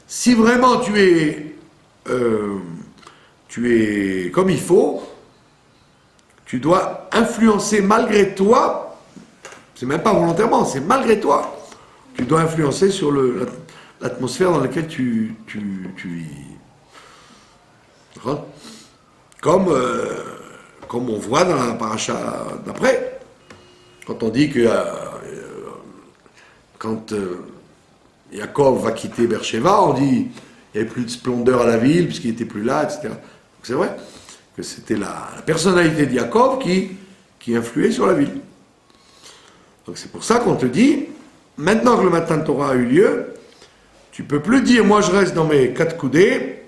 Si vraiment tu es comme il faut, tu dois influencer malgré toi, c'est même pas volontairement, c'est malgré toi, tu dois influencer sur l'atmosphère dans laquelle tu vis. D'accord ? Comme on voit dans la paracha d'après, quand on dit que quand Yaakov va quitter Beersheba, on dit il n'y avait plus de splendeur à la ville puisqu'il n'était plus là, etc. Donc c'est vrai que c'était la personnalité de Yaakov qui influait sur la ville. Donc c'est pour ça qu'on te dit, maintenant que le matin de Torah a eu lieu, tu ne peux plus dire moi je reste dans mes 4 coudées,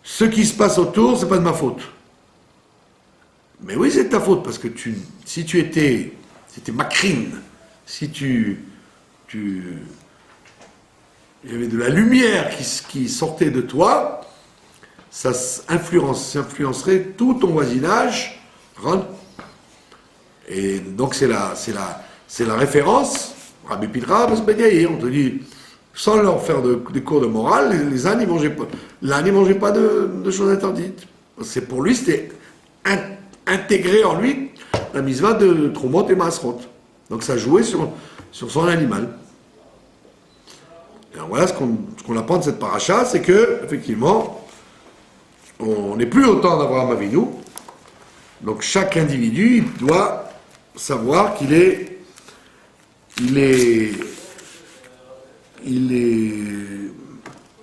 ce qui se passe autour, c'est pas de ma faute. Mais oui, c'est de ta faute, parce que si tu étais macrine, si il y avait de la lumière qui sortait de toi, ça influencerait tout ton voisinage. Et donc c'est la référence, Rabbi Pinchas Ben Yair, on te dit, sans leur faire des cours de morale, les ânes, l'âne, il mangeait pas de choses interdites. Pour lui, c'était intégré en lui la mitzvah de Trumot et Maasrot. Donc ça jouait sur son animal. Et alors voilà ce qu'on apprend de cette paracha, c'est que, effectivement, on n'est plus au temps d'Abraham Avinu. Donc chaque individu, il doit savoir qu'il est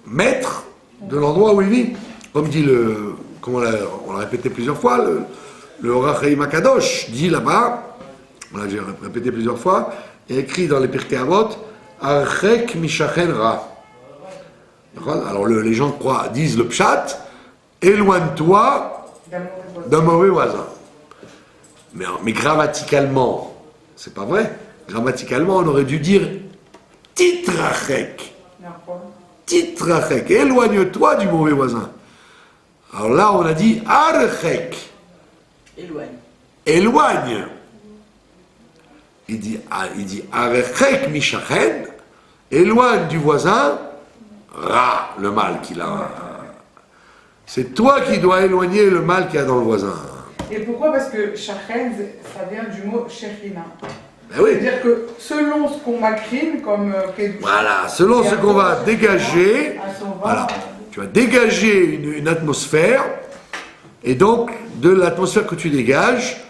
maître de l'endroit où il vit. Comme dit on l'a répété plusieurs fois, Le Orach Chaim HaKadosh dit là-bas, voilà, j'ai répété plusieurs fois, il y a écrit dans les Pirkei Avot, Archek Mishachen Ra. Alors les gens disent le pshat, éloigne-toi d'un mauvais voisin. Mais grammaticalement, c'est pas vrai. Grammaticalement, on aurait dû dire titrachek. Titrachek, éloigne-toi du mauvais voisin. Alors là, on a dit archek. Éloigne. Il dit archek mishachen, éloigne du voisin, ra, le mal qu'il a. C'est toi qui dois éloigner le mal qu'il y a dans le voisin. Et pourquoi? Parce que shachen, ça vient du mot shechina. Ben oui. C'est-à-dire que selon ce qu'on macrine, comme voilà, selon ce qu'on va dégager, voilà, tu vas dégager une atmosphère, et donc de l'atmosphère que tu dégages,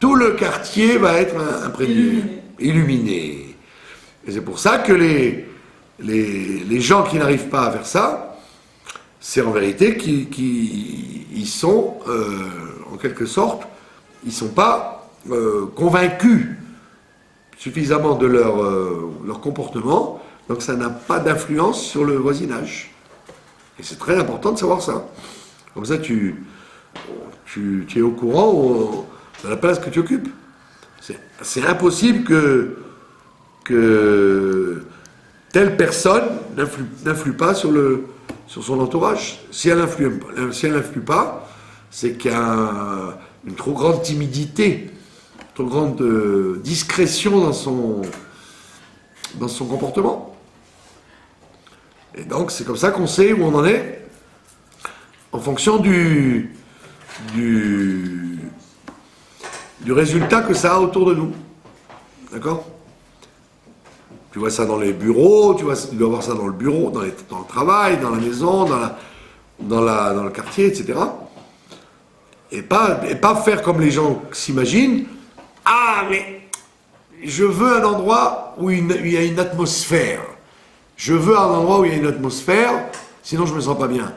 tout le quartier va être imprégné, illuminé. Et c'est pour ça que les gens qui n'arrivent pas à faire ça, c'est en vérité qu'ils sont, en quelque sorte, ils ne sont pas convaincus suffisamment de leur comportement, donc ça n'a pas d'influence sur le voisinage. Et c'est très important de savoir ça. Comme ça, tu es au courant de la place que tu occupes. C'est impossible que telle personne n'influe pas sur son entourage. Si elle n'influe pas, c'est qu'il y a une trop grande timidité, trop grande discrétion dans son comportement. Et donc c'est comme ça qu'on sait où on en est, en fonction du résultat que ça a autour de nous. D'accord? Tu vois ça dans les bureaux, tu dois voir ça dans le bureau, dans le travail, dans la maison, dans le quartier, etc. Et pas faire comme les gens s'imaginent. Ah, mais je veux un endroit où il y a une atmosphère. Je veux un endroit où il y a une atmosphère, sinon je me sens pas bien.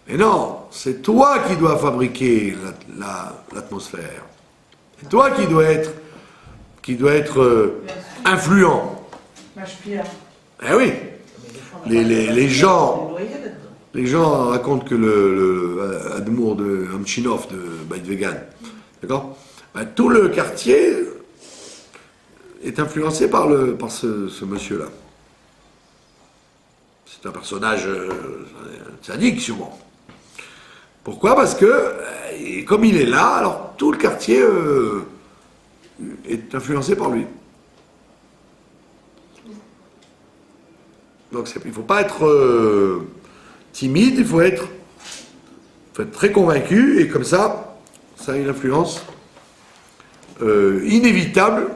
Mais non, c'est toi qui dois fabriquer l'atmosphère. C'est toi qui dois être influent. Eh oui. Les gens racontent que le Admour de Amchinov de Beit Vegan, d'accord? Ben, tout le quartier est influencé par ce monsieur-là. C'est un personnage sadique, sûrement. Pourquoi? Parce que, comme il est là, alors tout le quartier est influencé par lui. Donc il ne faut pas être timide, il faut être très convaincu, et comme ça a une influence inévitable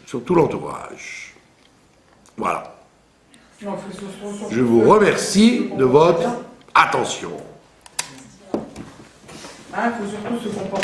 sur tout l'entourage. Voilà. Je vous remercie de votre attention. Il faut surtout se comporter.